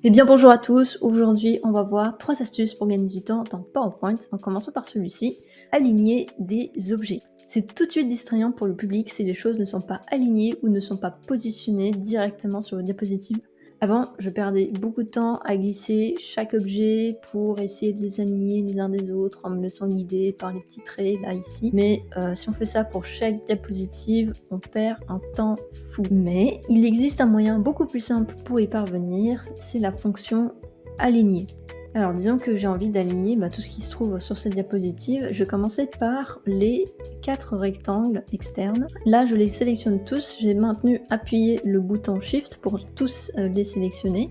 Eh bien bonjour à tous, aujourd'hui on va voir 3 astuces pour gagner du temps dans PowerPoint, en commençant par celui-ci, aligner des objets. C'est tout de suite distrayant pour le public si les choses ne sont pas alignées ou ne sont pas positionnées directement sur votre diapositive. Avant, je perdais beaucoup de temps à glisser chaque objet pour essayer de les aligner les uns des autres en me laissant guider par les petits traits là ici. Mais si on fait ça pour chaque diapositive, on perd un temps fou. Mais il existe un moyen beaucoup plus simple pour y parvenir, c'est la fonction aligner. Alors disons que j'ai envie d'aligner tout ce qui se trouve sur cette diapositive. Je vais commencer par les 4 rectangles externes. Là, je les sélectionne tous. J'ai maintenu appuyé le bouton Shift pour tous les sélectionner.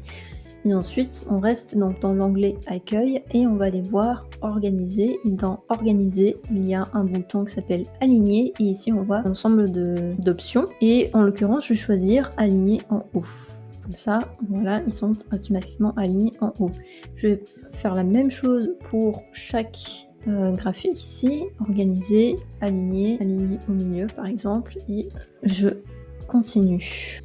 Et ensuite, on reste donc dans l'onglet Accueil et on va les voir organisés. Et dans Organiser, il y a un bouton qui s'appelle Aligner. Et ici, on voit un ensemble d'options. Et en l'occurrence, je vais choisir Aligner en haut. Comme ça, voilà, ils sont automatiquement alignés en haut. Je vais faire la même chose pour chaque graphique ici, organiser, aligner au milieu par exemple, et je continue.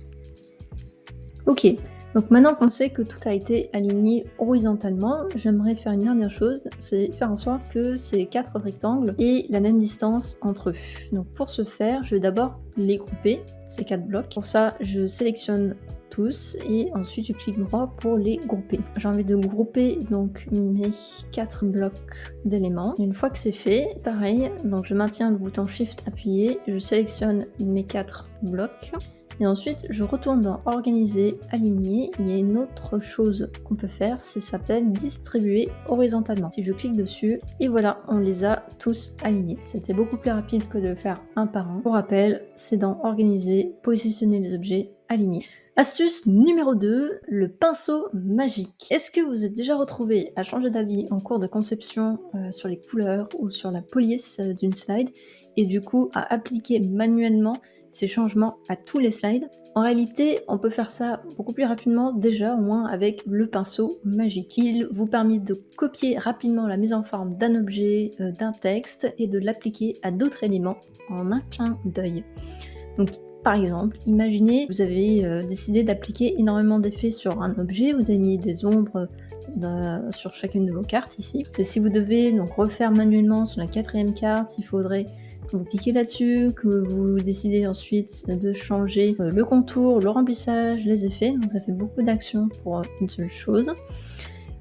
Ok, donc maintenant qu'on sait que tout a été aligné horizontalement, j'aimerais faire une dernière chose, c'est faire en sorte que ces 4 rectangles aient la même distance entre eux. Donc pour ce faire, je vais d'abord les grouper, ces 4 blocs. Pour ça, je sélectionne tous et ensuite je clique droit pour les grouper. J'ai envie de grouper donc mes 4 blocs d'éléments. Une fois que c'est fait, pareil, donc je maintiens le bouton Shift appuyé, je sélectionne mes 4 blocs. Et ensuite, je retourne dans Organiser, Aligner. Il y a une autre chose qu'on peut faire, ça s'appelle Distribuer horizontalement. Si je clique dessus, et voilà, on les a tous alignés. C'était beaucoup plus rapide que de le faire un par un. Pour rappel, c'est dans Organiser, Positionner les objets, Aligner. Astuce numéro 2, le pinceau magique. Est-ce que vous êtes déjà retrouvé à changer d'avis en cours de conception sur les couleurs ou sur la police d'une slide et du coup à appliquer manuellement ces changements à tous les slides? En réalité, on peut faire ça beaucoup plus rapidement déjà, au moins avec le pinceau magique. Il vous permet de copier rapidement la mise en forme d'un objet, d'un texte et de l'appliquer à d'autres éléments en un clin d'œil. Donc par exemple, imaginez, vous avez décidé d'appliquer énormément d'effets sur un objet, vous avez mis des ombres sur chacune de vos cartes ici. Et si vous devez donc refaire manuellement sur la 4e carte, il faudrait que vous cliquez là-dessus, que vous décidez ensuite de changer le contour, le remplissage, les effets. Donc ça fait beaucoup d'actions pour une seule chose.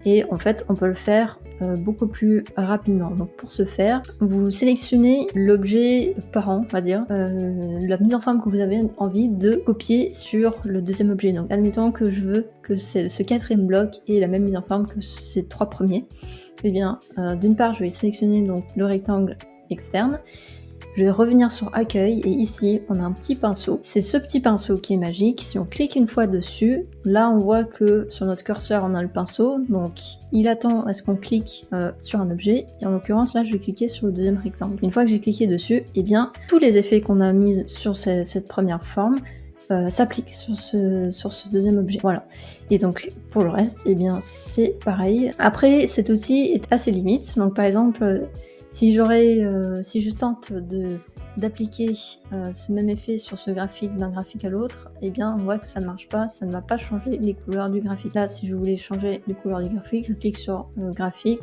Et en fait, on peut le faire beaucoup plus rapidement. Donc pour ce faire, vous sélectionnez l'objet parent, on va dire, la mise en forme que vous avez envie de copier sur le deuxième objet. Donc admettons que je veux que ce 4e bloc ait la même mise en forme que ces 3 premiers. Eh bien, d'une part, je vais sélectionner donc le rectangle externe. Je vais revenir sur Accueil et ici on a un petit pinceau. C'est ce petit pinceau qui est magique. Si on clique une fois dessus, là on voit que sur notre curseur on a le pinceau. Donc il attend à ce qu'on clique sur un objet. Et en l'occurrence là je vais cliquer sur le deuxième rectangle. Une fois que j'ai cliqué dessus, eh bien tous les effets qu'on a mis sur cette première forme s'appliquent sur ce deuxième objet. Voilà. Et donc pour le reste, eh bien c'est pareil. Après cet outil est assez limite. Donc par exemple si je tente d'appliquer ce même effet sur ce graphique d'un graphique à l'autre, eh bien on voit que ça ne marche pas, ça ne va pas changer les couleurs du graphique. Là, si je voulais changer les couleurs du graphique, je clique sur graphique,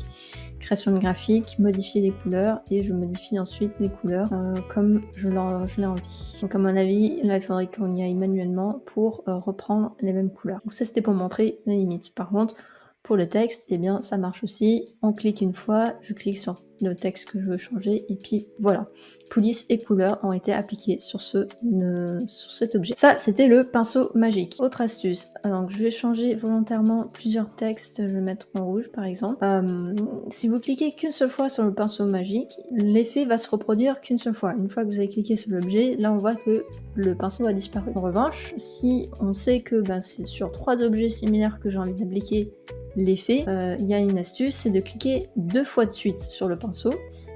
création de graphique, modifier les couleurs et je modifie ensuite les couleurs comme je l'ai envie. Donc à mon avis, là il faudrait qu'on y aille manuellement pour reprendre les mêmes couleurs. Donc ça c'était pour montrer les limites. Par contre, pour le texte, eh bien ça marche aussi. On clique une fois, je clique sur le texte que je veux changer et puis voilà. Police et couleurs ont été appliquées sur cet objet. Ça, c'était le pinceau magique. Autre astuce, donc je vais changer volontairement plusieurs textes, je vais mettre en rouge par exemple. Si vous cliquez qu'une seule fois sur le pinceau magique, l'effet va se reproduire qu'une seule fois. Une fois que vous avez cliqué sur l'objet, là on voit que le pinceau a disparu. En revanche, si on sait que c'est sur 3 objets similaires que j'ai envie d'appliquer l'effet, il y a une astuce, c'est de cliquer 2 fois de suite sur le pinceau.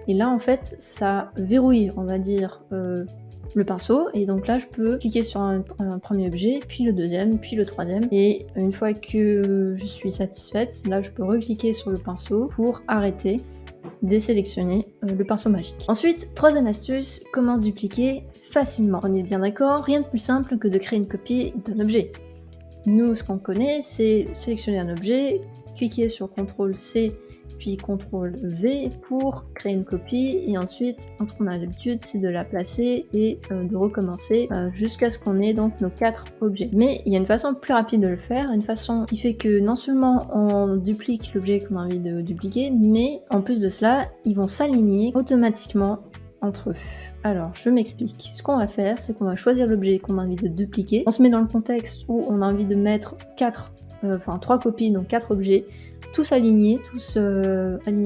Et là, en fait, ça verrouille, on va dire, le pinceau. Et donc là, je peux cliquer sur un premier objet, puis le deuxième, puis le troisième. Et une fois que je suis satisfaite, là, je peux recliquer sur le pinceau pour arrêter, désélectionner le pinceau magique. Ensuite, 3e astuce, comment dupliquer facilement. On est bien d'accord, rien de plus simple que de créer une copie d'un objet. Nous, ce qu'on connaît, c'est sélectionner un objet, cliquer sur CTRL-C, puis CTRL-V pour créer une copie, et ensuite, ce qu'on a l'habitude, c'est de la placer et de recommencer jusqu'à ce qu'on ait donc nos 4 objets. Mais il y a une façon plus rapide de le faire, une façon qui fait que non seulement on duplique l'objet qu'on a envie de dupliquer, mais en plus de cela, ils vont s'aligner automatiquement entre eux. Alors, je m'explique. Ce qu'on va faire, c'est qu'on va choisir l'objet qu'on a envie de dupliquer. On se met dans le contexte où on a envie de mettre 3 copies, donc 4 objets, tous alignés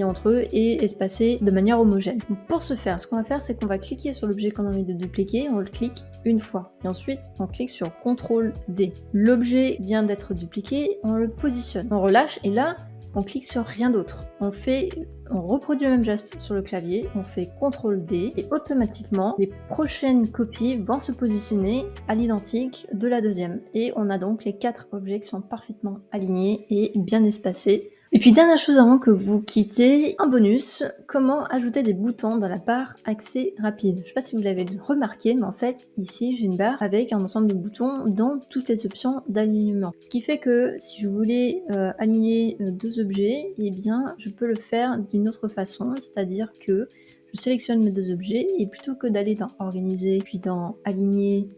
entre eux et espacés de manière homogène. Donc pour ce faire, ce qu'on va faire, c'est qu'on va cliquer sur l'objet qu'on a envie de dupliquer, on le clique une fois. Et ensuite, on clique sur CTRL-D. L'objet vient d'être dupliqué, on le positionne. On relâche et là, on clique sur rien d'autre. On reproduit le même geste sur le clavier, on fait CTRL-D et automatiquement les prochaines copies vont se positionner à l'identique de la deuxième. Et on a donc les 4 objets qui sont parfaitement alignés et bien espacés. Et puis dernière chose avant que vous quittez, un bonus, comment ajouter des boutons dans la barre accès rapide. Je ne sais pas si vous l'avez remarqué, mais en fait ici j'ai une barre avec un ensemble de boutons dans toutes les options d'alignement. Ce qui fait que si je voulais aligner 2 objets, eh bien je peux le faire d'une autre façon, c'est-à-dire que je sélectionne mes 2 objets et plutôt que d'aller dans organiser, puis dans aligner,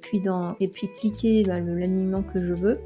et puis cliquer l'alignement que je veux,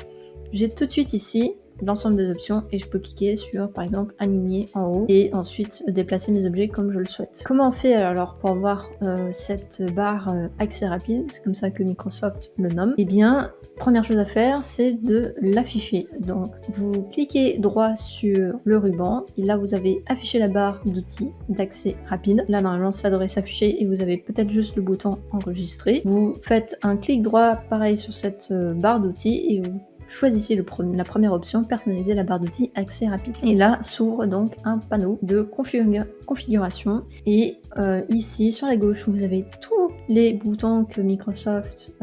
j'ai tout de suite ici l'ensemble des options et je peux cliquer sur par exemple aligner en haut et ensuite déplacer mes objets comme je le souhaite. Comment on fait alors pour avoir cette barre accès rapide, c'est comme ça que Microsoft le nomme? Eh bien, première chose à faire, c'est de l'afficher. Donc vous cliquez droit sur le ruban et là vous avez affiché la barre d'outils d'accès rapide. Là normalement ça devrait s'afficher et vous avez peut-être juste le bouton enregistrer. Vous faites un clic droit pareil sur cette barre d'outils et vous choisissez la première option, personnaliser la barre d'outils accès rapide. Et là s'ouvre donc un panneau de configuration et ici sur la gauche vous avez tous les boutons que Microsoft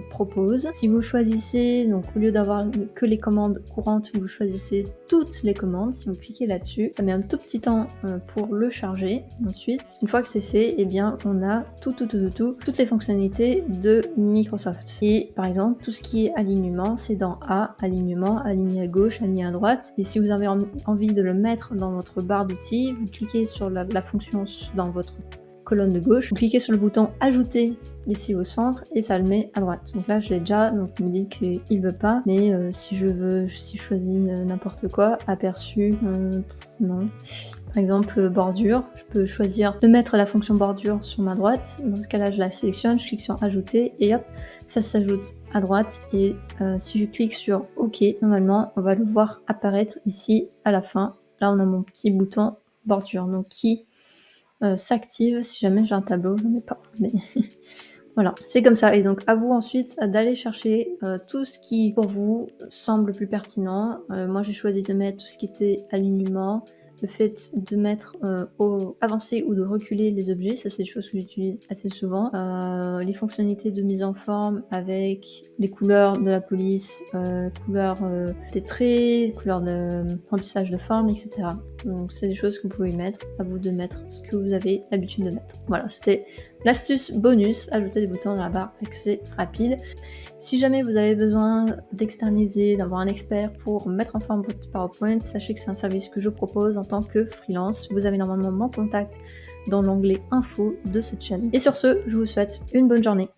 propose. Si vous choisissez, donc au lieu d'avoir que les commandes courantes, vous choisissez toutes les commandes. Si vous cliquez là-dessus, ça met un tout petit temps pour le charger. Ensuite, une fois que c'est fait, eh bien on a toutes les fonctionnalités de Microsoft. Et par exemple, tout ce qui est alignement, c'est dans A, alignement, aligné à gauche, aligné à droite. Et si vous avez envie de le mettre dans votre barre d'outils, vous cliquez sur la fonction dans votre colonne de gauche, vous cliquez sur le bouton ajouter ici au centre et ça le met à droite. Donc là je l'ai déjà, donc il me dit qu'il veut pas, mais si je choisis n'importe quoi, aperçu, non. Par exemple bordure, je peux choisir de mettre la fonction bordure sur ma droite. Dans ce cas-là je la sélectionne, je clique sur ajouter et hop, ça s'ajoute à droite. Et si je clique sur OK, normalement on va le voir apparaître ici à la fin. Là on a mon petit bouton bordure, donc qui s'active si jamais j'ai un tableau, j'en ai pas, mais voilà, c'est comme ça. Et donc à vous ensuite d'aller chercher tout ce qui pour vous semble plus pertinent. Moi j'ai choisi de mettre tout ce qui était alignement, le fait de mettre avancer ou de reculer les objets, ça c'est des choses que j'utilise assez souvent. Les fonctionnalités de mise en forme avec les couleurs de la police, couleurs des traits, couleurs de remplissage de forme, etc. Donc c'est des choses que vous pouvez mettre, à vous de mettre ce que vous avez l'habitude de mettre. Voilà, c'était l'astuce bonus, ajouter des boutons dans la barre accès rapide. Si jamais vous avez besoin d'externaliser, d'avoir un expert pour mettre en forme votre PowerPoint, sachez que c'est un service que je propose en tant que freelance. Vous avez normalement mon contact dans l'onglet info de cette chaîne. Et sur ce, je vous souhaite une bonne journée.